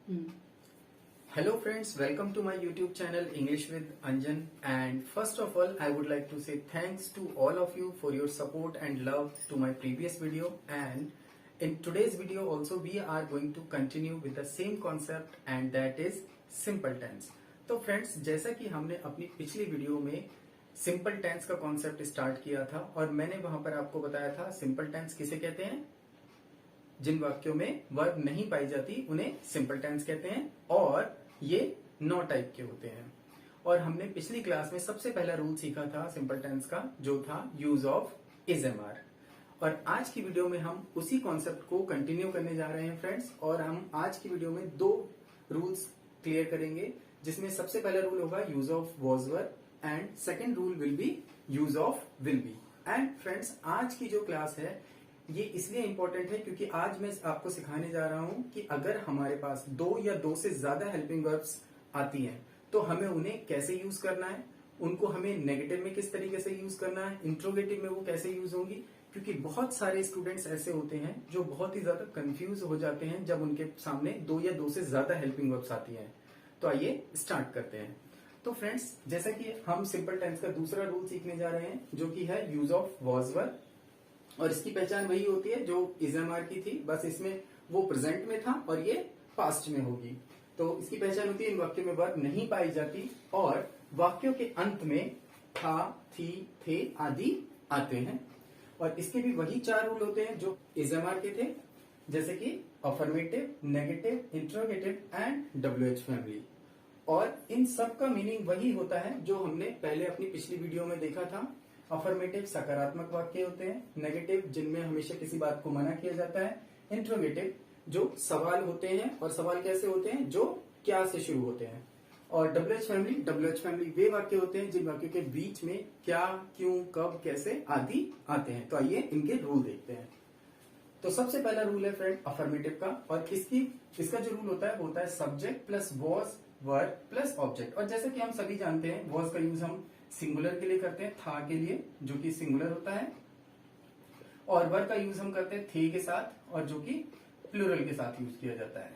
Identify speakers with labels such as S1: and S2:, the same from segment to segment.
S1: Hmm.
S2: Hello friends, welcome to my YouTube channel English with Anjan, and first of all I would like to say thanks to all of you for your support and love to my previous video, and in today's video also we are going to continue with the same concept and that is simple tense. तो friends जैसा कि हमने अपनी पिछली video में simple tense का concept start किया था और मैंने वहां पर आपको बताया था सिंपल टेंस किसे कहते हैं, जिन वाक्यों में वर्ब नहीं पाई जाती उन्हें सिंपल टेंस कहते हैं और ये 9 टाइप के होते हैं। और हमने पिछली क्लास में सबसे पहला रूल सीखा था सिंपल टेंस का, जो था use of is am are. और आज की वीडियो में हम उसी कॉन्सेप्ट को कंटिन्यू करने जा रहे हैं फ्रेंड्स, और हम आज की वीडियो में 2 रूल्स क्लियर करेंगे, जिसमें सबसे पहला रूल होगा use of was verb and second rule will be use of will be. And friends आज की जो क्लास है ये इसलिए इंपॉर्टेंट है क्योंकि आज मैं आपको सिखाने जा रहा हूं कि अगर हमारे पास 2 या 2 से ज्यादा हेल्पिंग वर्ब्स आती हैं तो हमें उन्हें कैसे यूज करना है, उनको हमें नेगेटिव में किस तरीके से यूज करना है, इंट्रोगेटिव में वो कैसे यूज होंगी। क्योंकि बहुत सारे स्टूडेंट्स ऐसे होते हैं जो बहुत ही ज्यादा कंफ्यूज हो जाते हैं जब उनके सामने 2 या 2 से ज्यादा हेल्पिंग वर्ब्स आती हैं। तो आइए स्टार्ट करते हैं। तो फ्रेंड्स जैसा कि हम सिंपल टेंस का दूसरा रूल सीखने जा रहे हैं जो कि है यूज ऑफ वॉज वर्ब, और इसकी पहचान वही होती है जो इज एम आर की थी, बस इसमें वो प्रेजेंट में था और ये पास्ट में होगी। तो इसकी पहचान होती है इन वाक्यों में वर्ब नहीं पाई जाती और वाक्यों के अंत में था, थी, थे आदि आते हैं। और इसके भी वही 4 रूल होते हैं जो इज एम आर के थे, जैसे कि affirmative, negative, interrogative and WH family. और इन सब का मीनिंग वही होता है जो हमने पहले अपनी पिछली वीडियो में देखा था। अफर्मेटिव सकारात्मक वाक्य होते हैं, नेगेटिव जिनमें हमेशा किसी बात को मना किया जाता है, इंट्रोगेटिव जो सवाल होते हैं, और सवाल कैसे होते हैं जो क्या से शुरू होते हैं, और WH फैमिली वे वाक्य होते हैं जिन वाक्यों के बीच में क्या, क्यों, कब, कैसे आदि आते हैं। तो आइए इनके रूल देखते हैं। तो सबसे पहला रूल है फ्रेंड अफर्मेटिव का, और इसका जो रूल होता है वो होता है subject plus was verb plus object. और जैसे कि हम सभी जानते हैं वॉज का यूज हम सिंगुलर के लिए करते हैं, था के लिए जो कि सिंगुलर होता है, और वर्ब का यूज हम करते हैं थे के साथ और जो कि प्लूरल के साथ यूज किया जाता है।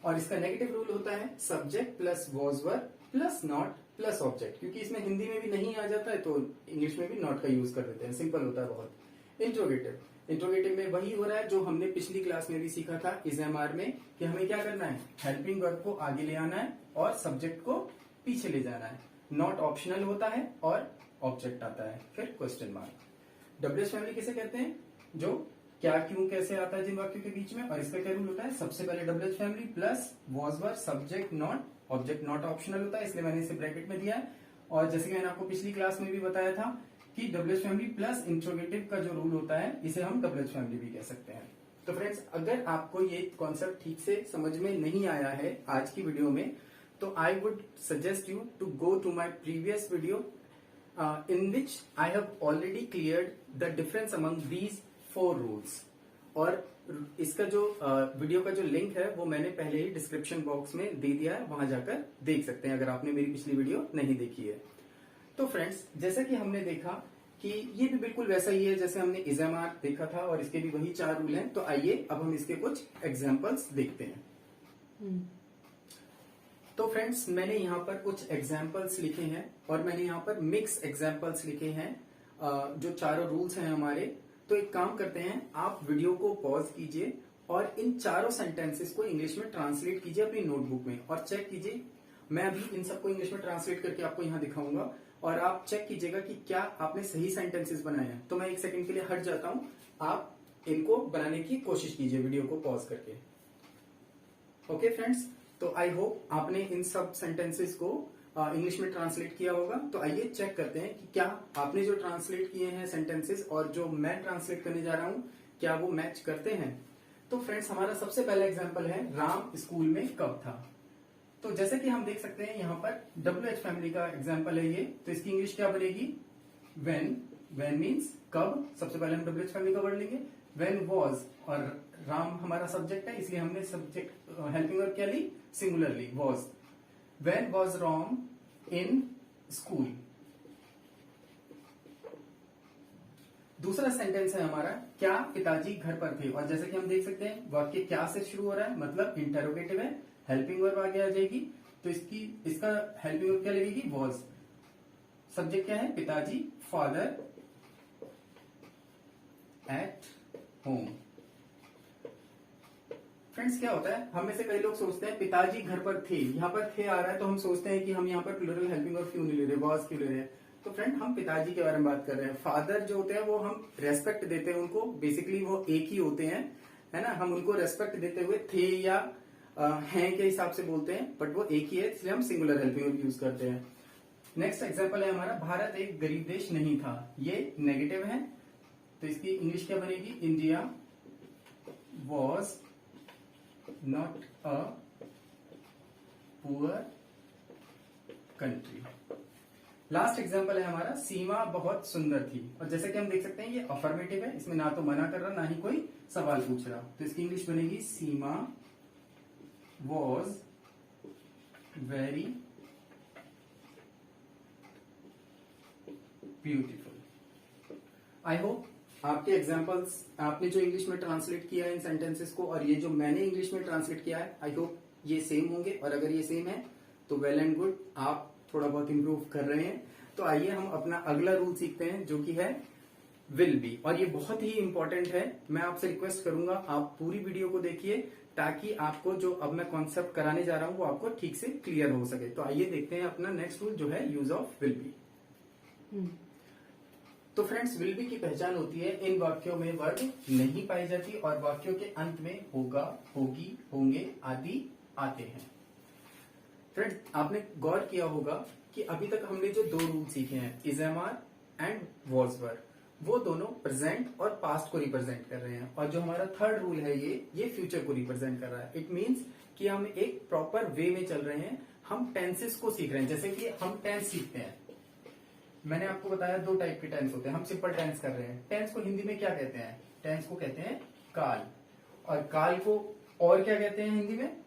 S2: और इसका नेगेटिव रूल होता है subject plus was verb plus not plus object, क्योंकि इसमें हिंदी में भी नहीं आ जाता है तो इंग्लिश में भी नॉट का यूज कर देते हैं, सिंपल होता है बहुत। इंट्रोगेटिव में वही हो रहा है जो हमने पिछली क्लास में भी सीखा था इज एम आर में, कि हमें क्या करना है, हेल्पिंग वर्ब को आगे ले आना है और सब्जेक्ट को पीछे ले जाना है। नॉट ऑप्शनल होता है और ऑब्जेक्ट आता है फिर क्वेश्चन मार्क। WH फैमिली किसे कहते हैं, जो क्या, क्यों, कैसे आता है जिन वाक्यों के बीच में। और इसका क्या रूल होता है, सबसे पहले WH family plus was verb subject not, object not optional होता है इसलिए मैंने इसे ब्रैकेट में दिया है। और जैसे कि मैंने आपको पिछली क्लास में भी बताया था कि WH फैमिली प्लस इंट्रोगेटिव का जो रूल होता है इसे हम WH फैमिली भी कह सकते हैं। तो फ्रेंड्स अगर आपको ये कॉन्सेप्ट ठीक से समझ में नहीं आया है आज की वीडियो में, तो I would suggest you to go to my previous video in which I have already cleared the difference among these 4 rules। और इसका जो वीडियो का जो लिंक है वो मैंने पहले ही डिस्क्रिप्शन बॉक्स में दे दिया है, वहां जाकर देख सकते हैं अगर आपने मेरी पिछली वीडियो नहीं देखी है। तो फ्रेंड्स जैसा कि हमने देखा कि ये भी बिल्कुल वैसा ही है जैसे हमने इज एम आर देखा था और इसके भी वही 4 रूल हैं। तो आइए अब हम इसके कुछ एग्जाम्पल्स देखते हैं। तो फ्रेंड्स मैंने यहाँ पर कुछ एग्जाम्पल्स लिखे हैं और मैंने यहाँ पर मिक्स एग्जाम्पल्स लिखे हैं जो चारों रूल्स हैं हमारे। तो एक काम करते हैं, आप वीडियो को पॉज कीजिए और इन चारों सेंटेंसेस को इंग्लिश में ट्रांसलेट कीजिए अपनी नोटबुक में और चेक कीजिए। मैं अभी इन सबको इंग्लिश में ट्रांसलेट करके आपको यहाँ दिखाऊंगा और आप चेक कीजिएगा कि क्या आपने सही सेंटेंसेस बनाए हैं। तो मैं 1 सेकंड के लिए हट जाता हूँ, आप इनको बनाने की कोशिश कीजिए वीडियो को पॉज करके। ओके फ्रेंड्स, तो आई होप आपने इन सब सेंटेंसेस को इंग्लिश में ट्रांसलेट किया होगा। तो आइए चेक करते हैं कि क्या आपने जो ट्रांसलेट किए हैं सेंटेंसेस और जो मैं ट्रांसलेट करने जा रहा हूं क्या वो मैच करते हैं। तो फ्रेंड्स हमारा सबसे पहला एग्जांपल है राम स्कूल में कब था। तो जैसे कि हम देख सकते हैं यहाँ पर WH फैमिली का एग्जाम्पल है ये, तो इसकी इंग्लिश क्या बनेगी, वेन मीन्स कब, सबसे पहले हम WH फैमिली का वर्ड लेंगे। वेन वॉज, और राम हमारा सब्जेक्ट है इसलिए हमने सब्जेक्ट हेल्पिंग वर्ब क्या ली, singularly was. When was Ram in school, दूसरा सेंटेंस है हमारा, क्या पिताजी घर पर थे। और जैसे कि हम देख सकते हैं वाक्य क्या से शुरू हो रहा है, मतलब इंटरोगेटिव है, हेल्पिंग वर्ब आगे आ जाएगी, तो इसका हेल्पिंग वर्ब क्या लगेगी, वॉज। सब्जेक्ट क्या है, पिताजी, फादर एट होम। फ्रेंड्स क्या होता है, हम में से कई लोग सोचते हैं पिताजी घर पर थे, यहाँ पर थे आ रहा है तो हम सोचते हैं कि हम यहाँ पर प्लूरल हेल्पिंग वर्ब क्यों नहीं ले रहे, वॉज क्यों ले रहे हैं। तो फ्रेंड हम पिताजी के बारे में बात कर रहे हैं। फादर जो होते हैं वो हम रेस्पेक्ट देते हैं उनको, बेसिकली वो एक ही होते हैं, है ना। हम उनको रेस्पेक्ट देते हुए थे या हैं के हिसाब से बोलते हैं, बट वो एक ही है, इसलिए हम सिंगुलर हेल्पिंग वर्ब यूज करते हैं। नेक्स्ट एग्जाम्पल है हमारा, भारत एक गरीब देश नहीं था। ये नेगेटिव है, तो इसकी इंग्लिश क्या बनेगी, India was not a poor country. Last example है हमारा, सीमा बहुत सुंदर थी। और जैसे कि हम देख सकते हैं ये अफर्मेटिव है, इसमें ना तो मना कर रहा ना ही कोई सवाल पूछ रहा, तो इसकी इंग्लिश बनेगी Seema was very beautiful. I hope आपके एग्जाम्पल्स, आपने जो इंग्लिश में ट्रांसलेट किया है इन सेंटेंसेस को और ये जो मैंने इंग्लिश में ट्रांसलेट किया है, आई होप ये सेम होंगे। और अगर ये सेम है तो वेल एंड गुड, आप थोड़ा बहुत इंप्रूव कर रहे हैं। तो आइए हम अपना अगला रूल सीखते हैं जो कि है विल बी, और ये बहुत ही इंपॉर्टेंट है। मैं आपसे रिक्वेस्ट करूंगा आप पूरी वीडियो को देखिए ताकि आपको जो अब मैं कॉन्सेप्ट कराने जा रहा हूं वो आपको ठीक से क्लियर हो सके। तो आइए देखते हैं अपना नेक्स्ट रूल जो है यूज ऑफ विल बी। तो फ्रेंड्स विल बी की पहचान होती है, इन वाक्यों में वर्ब नहीं पाई जाती और वाक्यों के अंत में होगा, होगी, होंगे आदि आते हैं। फ्रेंड्स आपने गौर किया होगा कि अभी तक हमने जो दो रूल सीखे हैं, is am are and was were, वो दोनों प्रेजेंट और पास्ट को रिप्रेजेंट कर रहे हैं। और जो हमारा थर्ड रूल है ये फ्यूचर को रिप्रेजेंट कर रहा है। इट मीन्स कि हम एक प्रॉपर वे में चल रहे हैं, हम टेंसेस को सीख रहे हैं। जैसे कि हम टेंस सीखते हैं, मैंने आपको बताया दो टाइप के टेंस होते हैं। हम सिंपल टेंस कर रहे हैं, टेंस को हिंदी में क्या कहते हैं, टेंस को कहते हैं काल। और काल को और क्या कहते हैं हिंदी में,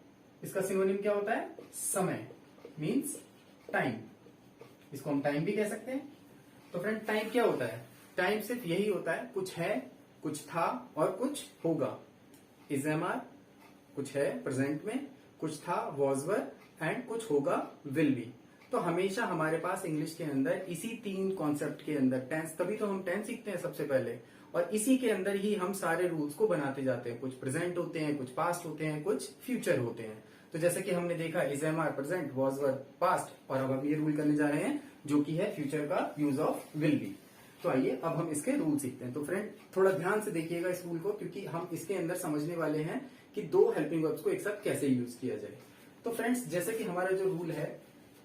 S2: इसका सिनोनिम क्या होता है, समय, मीन्स टाइम। इसको हम टाइम भी कह सकते हैं। तो फ्रेंड टाइम क्या होता है, टाइम सिर्फ यही होता है, कुछ है, कुछ था और कुछ होगा। इज एम आर कुछ है प्रेजेंट में, कुछ था वॉज वर एंड कुछ होगा विल बी। तो हमेशा हमारे पास इंग्लिश के अंदर इसी तीन कॉन्सेप्ट के अंदर टेंस, तभी तो हम टेंस सीखते हैं सबसे पहले, और इसी के अंदर ही हम सारे रूल्स को बनाते जाते हैं। कुछ प्रेजेंट होते हैं, कुछ पास्ट होते हैं, कुछ फ्यूचर होते हैं। तो जैसे कि हमने देखा is am are present, was were past, और अब हम ये रूल करने जा रहे हैं जो कि है फ्यूचर का यूज ऑफ विल बी। तो आइए अब हम इसके रूल सीखते हैं। तो फ्रेंड थोड़ा ध्यान से देखिएगा इस रूल को, क्योंकि हम इसके अंदर समझने वाले हैं कि दो हेल्पिंग वर्ब्स को एक साथ कैसे यूज किया जाए। तो फ्रेंड्स जैसे कि हमारा जो रूल है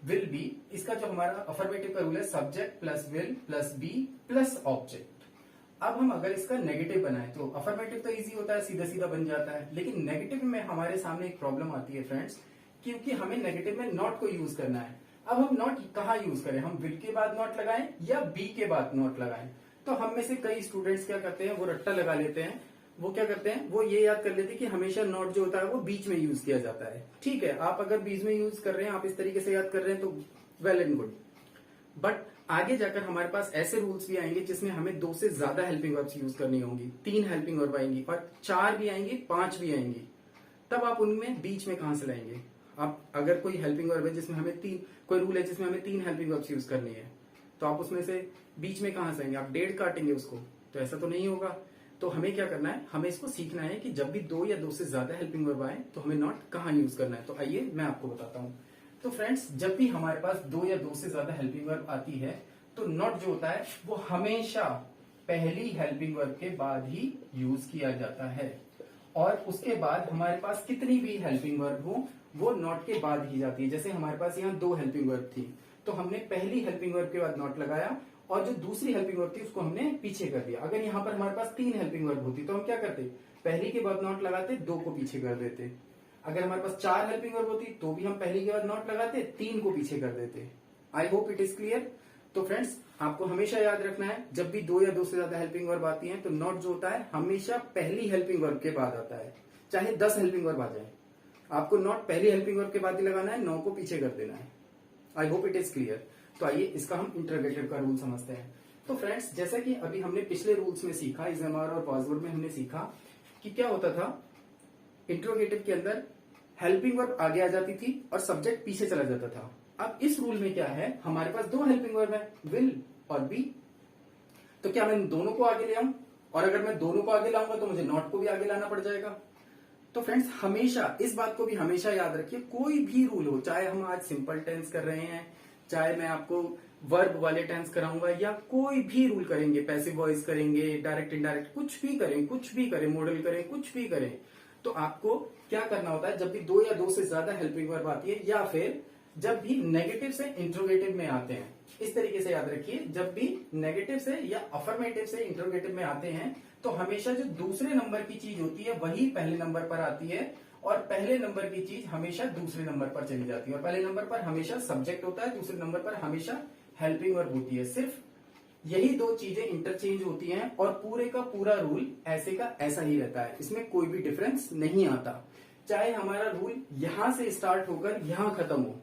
S2: विल बी, इसका जो हमारा अफर्मेटिव का रूल है subject plus will plus B plus object. अब हम अगर इसका नेगेटिव बनाए तो अफर्मेटिव तो इजी होता है, सीधा सीधा बन जाता है, लेकिन नेगेटिव में हमारे सामने एक प्रॉब्लम आती है फ्रेंड्स, क्योंकि हमें नेगेटिव में नॉट को यूज करना है। अब हम नॉट कहाँ यूज करें, हम विल के बाद नॉट लगाएं या बी के बाद नॉट लगाएं। तो हम में से कई स्टूडेंट्स क्या करते हैं, वो रट्टा लगा लेते हैं। वो क्या करते हैं, वो ये याद कर लेते हैं कि हमेशा नॉट जो होता है वो बीच में यूज किया जाता है। ठीक है, आप अगर बीच में यूज कर रहे हैं, आप इस तरीके से याद कर रहे हैं तो वेल एंड गुड, बट आगे जाकर हमारे पास ऐसे रूल्स भी आएंगे जिसमें हमें दो से ज्यादा हेल्पिंग वर्ब्स यूज करनी होंगी, तीन हेल्पिंग वर्ब आएंगी और चार भी आएंगी, पांच भी आएंगी। तब आप उनमें बीच में कहां से लाएंगे। आप अगर कोई हेल्पिंग वर्ब है जिसमें हमें तीन, कोई रूल है जिसमें हमें तीन हेल्पिंग वर्ब्स यूज करनी है, तो आप उसमें से बीच में कहां से आएंगे, आप डेढ़ काटेंगे उसको, तो ऐसा तो नहीं होगा। तो हमें क्या करना है, हमें इसको सीखना है कि जब भी दो या दो से ज्यादा हेल्पिंग वर्ब आए तो हमें नॉट कहां यूज करना है। तो आइए मैं आपको बताता हूं। तो फ्रेंड्स जब भी हमारे पास दो या दो से ज्यादा हेल्पिंग वर्ब आती है तो नॉट जो होता है वो हमेशा पहली हेल्पिंग वर्ब के बाद ही यूज किया जाता है, और उसके बाद हमारे पास कितनी भी हेल्पिंग वर्ब हो वो नॉट के बाद ही जाती है। जैसे हमारे पास यहाँ दो हेल्पिंग वर्ब थी तो हमने पहली हेल्पिंग वर्ब के बाद नॉट लगाया और जो दूसरी हेल्पिंग वर्ब थी उसको हमने पीछे कर दिया। अगर यहाँ पर हमारे पास तीन हेल्पिंग वर्ब होती तो हम क्या करते, पहली के बाद नॉट लगाते, दो को पीछे कर देते। अगर हमारे पास चार हेल्पिंग वर्ब होती तो भी हम पहली के बाद नॉट लगाते, तीन को पीछे कर देते। I hope it is clear. तो फ्रेंड्स आपको हमेशा याद रखना है जब भी दो या दो से ज्यादा हेल्पिंग वर्ब आती हैं तो नॉट जो होता है हमेशा पहली हेल्पिंग वर्ब के बाद आता है। चाहे 10 हेल्पिंग वर्ब आ जाए, आपको नॉट पहली हेल्पिंग वर्ब के बाद ही लगाना है, 9 को पीछे कर देना है। I hope it is clear. तो आइए इसका हम इंटरोगेटिव का रूल समझते हैं। तो फ्रेंड्स, जैसा कि अभी हमने पिछले रूल्स में सीखा, इज एम आर और पॉजिटिव में हमने सीखा कि क्या होता था, इंट्रोगेटिव के अंदर हेल्पिंग वर्ब आगे आ जाती थी और सब्जेक्ट पीछे चला जाता था। अब इस रूल में क्या है, हमारे पास दो हेल्पिंग वर्ब है, विल और बी। तो क्या मैं दोनों को आगे ले आऊं? और अगर मैं दोनों को आगे लाऊंगा तो मुझे नॉट को भी आगे लाना पड़ जाएगा। तो फ्रेंड्स, हमेशा इस बात को भी हमेशा याद रखिए, कोई भी रूल हो, चाहे हम आज सिंपल टेंस कर रहे हैं, चाहे मैं आपको वर्ब वाले टेंस कराऊंगा, या कोई भी रूल करेंगे, पैसिव वॉइस करेंगे, डायरेक्ट इनडायरेक्ट, कुछ भी करें, मॉडल करें, कुछ भी करें, तो आपको क्या करना होता है, जब भी दो या दो से ज्यादा हेल्पिंग वर्ब आती है, या फिर जब भी नेगेटिव से इंट्रोगेटिव में आते हैं, इस तरीके से याद रखिए, जब भी नेगेटिव से या अफर्मेटिव से इंट्रोगेटिव में आते हैं, तो हमेशा जो दूसरे नंबर की चीज होती है वही पहले नंबर पर आती है, और पहले नंबर की चीज हमेशा दूसरे नंबर पर चली जाती है। और पहले नंबर पर हमेशा सब्जेक्ट होता है, दूसरे नंबर पर हमेशा हेल्पिंग वर्ब होती है। सिर्फ यही दो चीजें इंटरचेंज होती हैं, और पूरे का पूरा रूल ऐसे का ऐसा ही रहता है, इसमें कोई भी डिफरेंस नहीं आता। चाहे हमारा रूल यहां से स्टार्ट होकर यहां खत्म हो,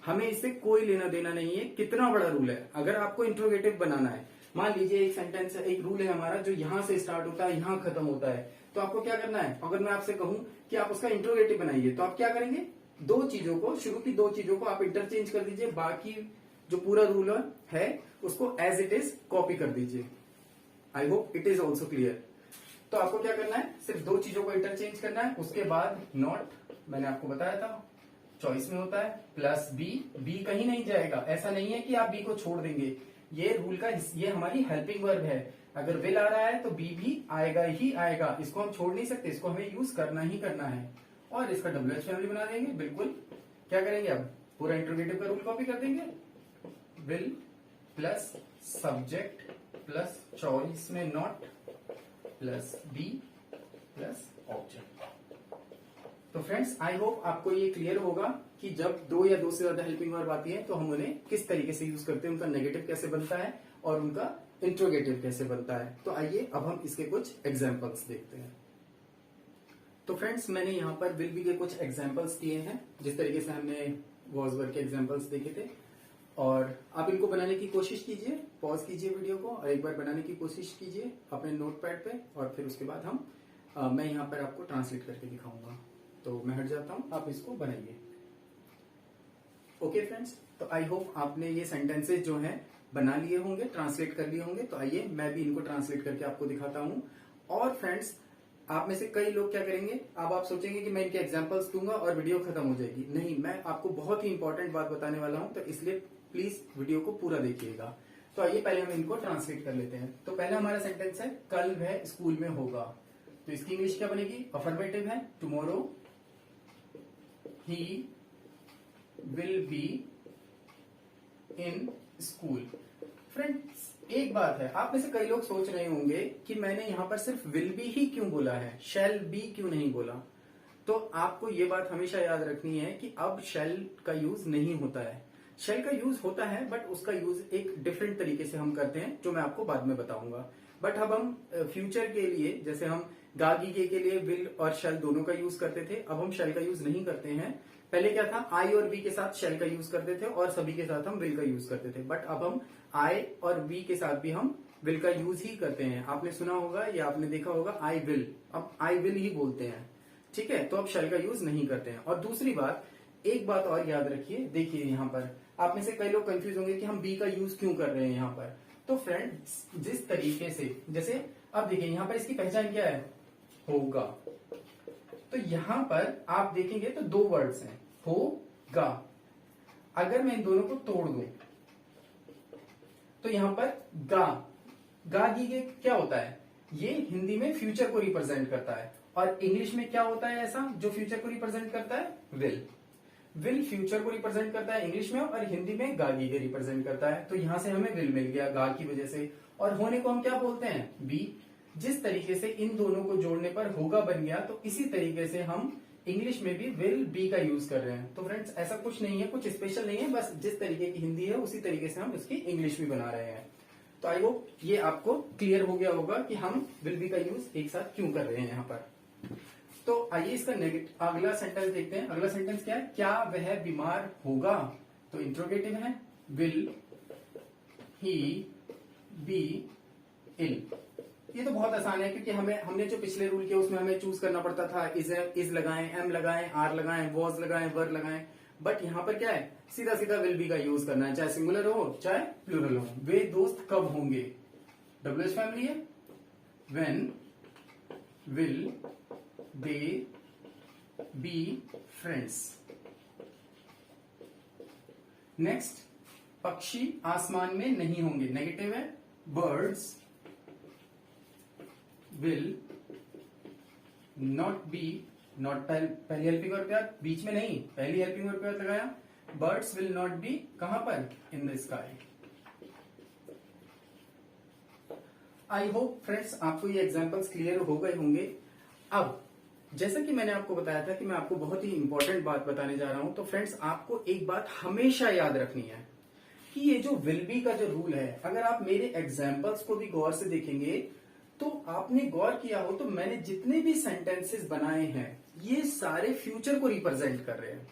S2: हमें इससे कोई लेना देना नहीं है कितना बड़ा रूल है। अगर आपको इंट्रोगेटिव बनाना है, मान लीजिए एक सेंटेंस, एक रूल है हमारा जो यहां से स्टार्ट होता है यहां खत्म होता है, तो आपको क्या करना है, अगर मैं आपसे कहूं कि आप उसका इंट्रोगेटिव बनाइए, तो आप क्या करेंगे, दो चीजों को, शुरू की दो चीजों को आप इंटरचेंज कर दीजिए, बाकी जो पूरा रूल है उसको एज इट इज कॉपी कर दीजिए। I hope it is also clear. तो आपको क्या करना है, सिर्फ दो चीजों को इंटरचेंज करना है, उसके बाद नॉट, मैंने आपको बताया था चॉइस में होता है, प्लस बी, बी कहीं नहीं जाएगा, ऐसा नहीं है कि आप बी को छोड़ देंगे, ये रूल का, ये हमारी हेल्पिंग वर्ब है, अगर विल आ रहा है तो बी भी आएगा ही आएगा, इसको हम छोड़ नहीं सकते, इसको हमें यूज करना ही करना है। और इसका WH फैमिली बना देंगे, बिल्कुल। क्या करेंगे, अब पूरा इंट्रोगेटिव का रूल कॉपी कर देंगे, will plus subject plus choice में not plus B plus object. तो फ्रेंड्स, आई होप आपको ये क्लियर होगा कि जब दो या दो से ज्यादा हेल्पिंग वर्ब आती है तो हम उन्हें किस तरीके से यूज करते हैं, उनका नेगेटिव कैसे बनता है और उनका इंट्रोगेटिव कैसे बनता है। तो आइए अब हम इसके कुछ एग्जाम्पल्स देखते हैं। तो फ्रेंड्स, मैंने यहाँ पर विल बी के कुछ एग्जाम्पल्स दिए हैं, जिस तरीके से हमने वॉज वर्ब के एग्जाम्पल्स देखे थे, और आप इनको बनाने की कोशिश कीजिए, पॉज कीजिए वीडियो को और एक बार बनाने की कोशिश कीजिए अपने नोटपैड पे, और फिर उसके बाद मैं यहाँ पर आपको ट्रांसलेट करके दिखाऊंगा। तो मैं हट जाता हूं, आप इसको बनाइए। ओके फ्रेंड्स, तो आई होप आपने ये सेंटेंसेस जो हैं बना लिए होंगे, ट्रांसलेट कर लिए होंगे। तो आइए मैं भी इनको ट्रांसलेट करके आपको दिखाता हूं। और फ्रेंड्स, आप में से कई लोग क्या करेंगे, अब आप सोचेंगे कि मैं इनके एग्जांपल्स दूंगा और वीडियो खत्म हो जाएगी। नहीं, मैं आपको बहुत ही इंपॉर्टेंट बात बताने वाला हूं, तो इसलिए प्लीज वीडियो को पूरा देखिएगा। तो आइए पहले हम इनको ट्रांसलेट कर लेते हैं। तो पहला हमारा सेंटेंस है, कल वह स्कूल में होगा। तो इसकी इंग्लिश क्या बनेगी, अफर्मेटिव है, tomorrow he will be in school। Friends, एक बात है, आप में से कई लोग सोच रहे होंगे कि मैंने यहाँ पर सिर्फ विल बी ही क्यों बोला है, शैल बी क्यों नहीं बोला। तो आपको ये बात हमेशा याद रखनी है कि अब शैल का यूज नहीं होता है। शेल का यूज होता है, बट उसका यूज एक डिफरेंट तरीके से हम करते हैं, जो मैं आपको बाद में बताऊंगा। बट अब हम फ्यूचर के लिए, जैसे हम गागी के लिए विल और शेल दोनों का यूज करते थे, अब हम शेल का यूज नहीं करते हैं। पहले क्या था, आई और बी के साथ शेल का यूज करते थे और सभी के साथ हम विल का यूज करते थे। बट अब हम आई और बी के साथ भी हम विल का यूज ही करते हैं। आपने सुना होगा या आपने देखा होगा आई विल, अब आई विल ही बोलते हैं, ठीक है। तो अब शेल का यूज नहीं करते हैं। और दूसरी बात, एक बात और याद रखिए, देखिए यहाँ पर आप में से कई लोग कंफ्यूज होंगे कि हम बी का यूज क्यों कर रहे हैं यहाँ पर। तो फ्रेंड्स, जिस तरीके से, जैसे अब देखिए यहाँ पर इसकी पहचान क्या है, होगा। तो यहाँ पर आप देखेंगे तो दो वर्ड्स हैं, होगा। अगर मैं इन दोनों को तोड़ दूं तो यहाँ पर गा गी के क्या होता है, ये हिंदी में फ्यूचर को रिप्रेजेंट करता है, और इंग्लिश में क्या होता है ऐसा जो फ्यूचर को रिप्रेजेंट करता है, विल फ्यूचर को रिप्रेजेंट करता है इंग्लिश में, और हिंदी में गागी के रिप्रेजेंट करता है। तो यहां से हमें विल मिल गया गा की वजह से, और होने को हम क्या बोलते हैं, बी। जिस तरीके से इन दोनों को जोड़ने पर होगा बन गया, तो इसी तरीके से हम इंग्लिश में भी विल बी का यूज कर रहे हैं। तो फ्रेंड्स, ऐसा कुछ नहीं है, कुछ स्पेशल नहीं है, बस जिस तरीके की हिंदी है उसी तरीके से हम उसकी इंग्लिश भी बना रहे हैं। तो आई होप ये आपको क्लियर हो गया होगा कि हम विल बी का यूज एक साथ क्यों कर रहे हैं यहाँ पर। तो आइए इसका अगला सेंटेंस देखते हैं। अगला सेंटेंस क्या है, क्या वह बीमार होगा। तो इंट्रोगेटिव है, विल ही बी इल। ये तो बहुत आसान है क्योंकि हमने जो पिछले रूल किया उसमें हमें चूज करना पड़ता था, इज लगाएं, एम लगाएं, आर लगाएं, वॉज लगाएं, वर लगाएं। बट यहाँ पर क्या है, सीधा सीधा विल बी का यूज करना है, चाहे सिंगुलर हो चाहे प्लूरल हो। वे दोस्त कब होंगे, डब्ल्यूएच फैमिली है, when will they be friends. Next, पक्षी आसमान में नहीं होंगे, नेगेटिव है, birds will not be, not पहली हेल्पिंग वर्ब के बाद बीच में नहीं, पहली हेल्पिंग वर्ब के बाद लगाया, बर्ड्स विल नॉट बी कहां पर, in the sky. I hope friends आपको ये एग्जांपल्स क्लियर हो गए होंगे। अब जैसा कि मैंने आपको बताया था कि मैं आपको बहुत ही इंपॉर्टेंट बात बताने जा रहा हूं, तो फ्रेंड्स आपको एक बात हमेशा याद रखनी है कि ये जो विल बी का जो रूल है, अगर आप मेरे एग्जाम्पल्स को भी गौर से देखेंगे तो आपने गौर किया हो तो मैंने जितने भी सेंटेंसेस बनाए हैं ये सारे फ्यूचर को रिप्रेजेंट कर रहे हैं।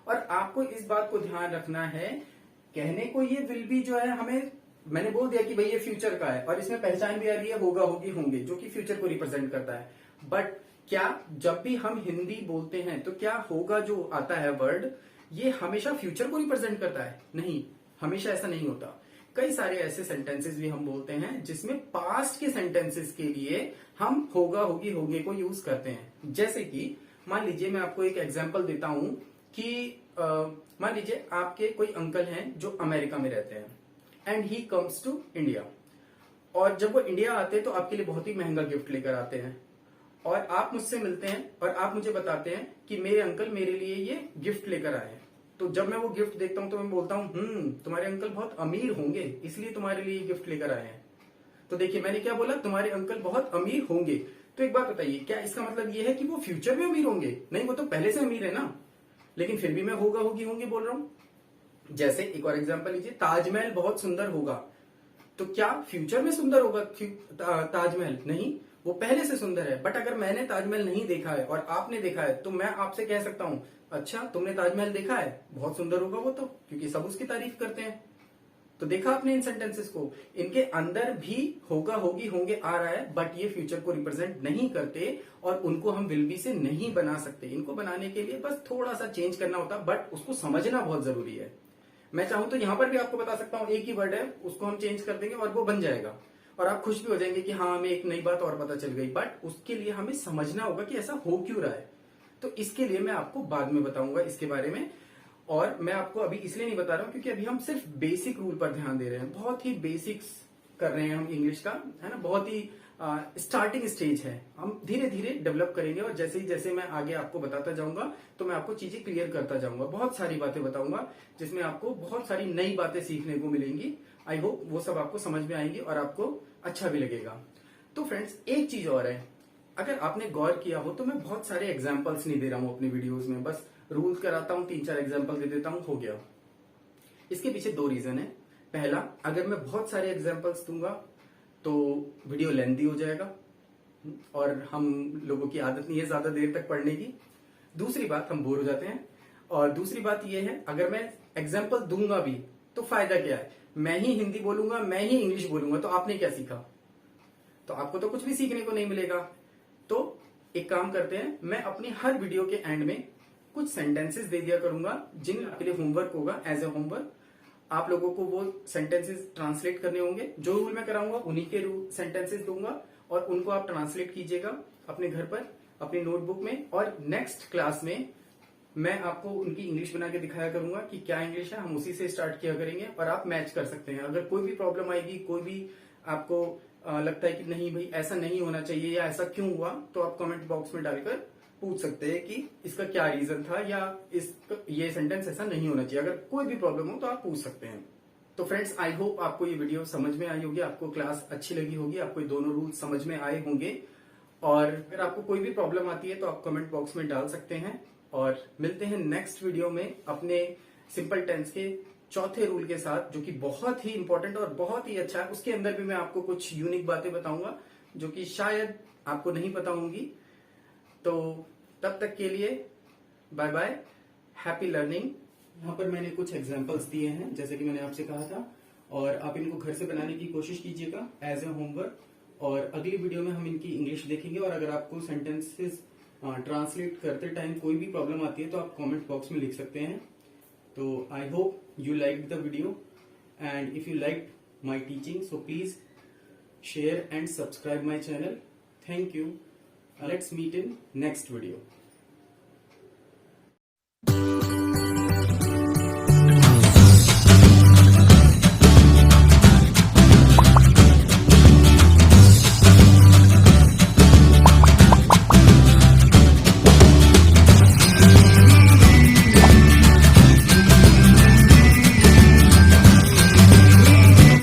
S2: और आपको इस बात को ध्यान रखना है, कहने को ये विल बी जो है हमें, मैंने बोल दिया कि भाई ये फ्यूचर का है और इसमें पहचान भी आ रही है होगा, होगी, होंगे, जो कि फ्यूचर को रिप्रेजेंट करता है। बट क्या जब भी हम हिंदी बोलते हैं तो क्या होगा जो आता है वर्ड, ये हमेशा फ्यूचर को रिप्रेजेंट करता है? नहीं, हमेशा ऐसा नहीं होता। कई सारे ऐसे सेंटेंसेस भी हम बोलते हैं जिसमें पास्ट के सेंटेंसेस के लिए हम होगा, होगी, होंगे को यूज करते हैं। जैसे कि मान लीजिए मैं आपको एक एग्जांपल देता हूं कि मान लीजिए आपके कोई अंकल हैं जो अमेरिका में रहते हैं and he comes to India, और जब वो इंडिया आते हैं तो आपके लिए बहुत ही महंगा गिफ्ट लेकर आते हैं, और आप मुझसे मिलते हैं और आप मुझे बताते हैं कि मेरे अंकल मेरे लिए ये गिफ्ट लेकर आए हैं। तो जब मैं वो गिफ्ट देखता हूं तो मैं बोलता हूं तुम्हारे अंकल बहुत अमीर होंगे इसलिए तुम्हारे लिए गिफ्ट लेकर आए हैं। तो देखिए मैंने क्या बोला, तुम्हारे अंकल बहुत अमीर होंगे। तो एक बात बताइए, क्या इसका मतलब ये है कि वो फ्यूचर में अमीर होंगे? नहीं, वो तो पहले से अमीर है ना, लेकिन फिर भी मैं होगा, होगी, होंगे बोल रहा हूं। जैसे एक और एग्जाम्पल लीजिए, ताजमहल बहुत सुंदर होगा, तो क्या फ्यूचर में सुंदर होगा ताजमहल? नहीं, वो पहले से सुंदर है। बट अगर मैंने ताजमहल नहीं देखा है और आपने देखा है तो मैं आपसे कह सकता हूं, अच्छा तुमने ताजमहल देखा है, बहुत सुंदर होगा वो तो, क्योंकि सब उसकी तारीफ करते हैं। तो देखा आपने इन सेंटेंसेस को, इनके अंदर भी होगा, होगी, होंगे आ रहा है, बट ये फ्यूचर को रिप्रेजेंट नहीं करते और उनको हम विल बी से नहीं बना सकते। इनको बनाने के लिए बस थोड़ा सा चेंज करना होता, बट उसको समझना बहुत जरूरी है। मैं चाहूं तो यहां पर भी आपको बता सकता हूं, एक ही वर्ड है उसको हम चेंज कर देंगे और वो बन जाएगा, और आप खुश भी हो जाएंगे कि हाँ हमें एक नई बात और पता चल गई। बट उसके लिए हमें समझना होगा कि ऐसा हो क्यों रहा है। तो इसके लिए मैं आपको बाद में बताऊंगा इसके बारे में, और मैं आपको अभी इसलिए नहीं बता रहा हूं क्योंकि अभी हम सिर्फ बेसिक रूल पर ध्यान दे रहे हैं, बहुत ही बेसिक्स कर रहे हैं हम इंग्लिश का, है ना, बहुत ही स्टार्टिंग स्टेज है। हम धीरे धीरे डेवलप करेंगे और जैसे ही जैसे मैं आगे आपको बताता जाऊंगा तो मैं आपको चीजें क्लियर करता जाऊंगा, बहुत सारी बातें बताऊंगा जिसमें आपको बहुत सारी नई बातें सीखने को मिलेंगी। आई होप वो सब आपको समझ में आएंगी और आपको अच्छा भी लगेगा। तो फ्रेंड्स एक चीज और है, अगर आपने गौर किया हो तो मैं बहुत सारे एग्जाम्पल्स नहीं दे रहा हूं अपनी वीडियोज में, बस रूल कराता हूं, 3-4 एग्जाम्पल दे देता हूं, हो गया। इसके पीछे 2 रीजन है। पहला, अगर मैं बहुत सारे एग्जाम्पल्स दूंगा तो वीडियो लेंथी हो जाएगा और हम लोगों की आदत नहीं है ज्यादा देर तक पढ़ने की। दूसरी बात, हम बोर हो जाते हैं। और दूसरी बात यह है, अगर मैं एग्जाम्पल दूंगा भी तो फायदा क्या है, मैं ही हिंदी बोलूंगा, मैं ही इंग्लिश बोलूंगा, तो आपने क्या सीखा? तो आपको तो कुछ भी सीखने को नहीं मिलेगा। तो एक काम करते हैं, मैं अपनी हर वीडियो के एंड में कुछ सेंटेंसेस दे दिया करूंगा जिनके लिए होमवर्क होगा, एज ए होमवर्क आप लोगों को वो सेंटेंसेस ट्रांसलेट करने होंगे। जो रूल मैं कराऊंगा उन्हीं के सेंटेंसेस दूंगा और उनको आप ट्रांसलेट कीजिएगा अपने घर पर अपनी नोटबुक में, और नेक्स्ट क्लास में मैं आपको उनकी इंग्लिश बना के दिखाया करूंगा कि क्या इंग्लिश है, हम उसी से स्टार्ट किया करेंगे और आप मैच कर सकते हैं। अगर कोई भी प्रॉब्लम आएगी, कोई भी आपको लगता है कि नहीं भाई ऐसा नहीं होना चाहिए या ऐसा क्यों हुआ, तो आप कमेंट बॉक्स में डालकर पूछ सकते हैं कि इसका क्या रीजन था या ये सेंटेंस ऐसा नहीं होना चाहिए। अगर कोई भी प्रॉब्लम हो तो आप पूछ सकते हैं। तो फ्रेंड्स आई होप आपको ये वीडियो समझ में आई होगी, आपको क्लास अच्छी लगी होगी, आपको ये दोनों रूल समझ में आए होंगे। और अगर आपको कोई भी प्रॉब्लम आती है तो आप कमेंट बॉक्स में डाल सकते हैं। और मिलते हैं नेक्स्ट वीडियो में अपने सिंपल टेंस के चौथे रूल के साथ, जो कि बहुत ही इंपॉर्टेंट और बहुत ही अच्छा है। उसके अंदर भी मैं आपको कुछ यूनिक बातें बताऊंगा जो कि शायद आपको नहीं पता होंगी। तो तब तक के लिए बाय बाय, हैप्पी लर्निंग। यहाँ पर मैंने कुछ एग्जांपल्स दिए हैं जैसे कि मैंने आपसे कहा था, और आप इनको घर से बनाने की कोशिश कीजिएगा एज ए होमवर्क। और अगली वीडियो में हम इनकी इंग्लिश देखेंगे, और अगर आपको सेंटेंसेस ट्रांसलेट करते टाइम कोई भी प्रॉब्लम आती है तो आप कमेंट बॉक्स में लिख सकते हैं। तो I hope you liked the video, and if you liked my teaching, so please share and subscribe my channel. Thank you. Let's meet in next video.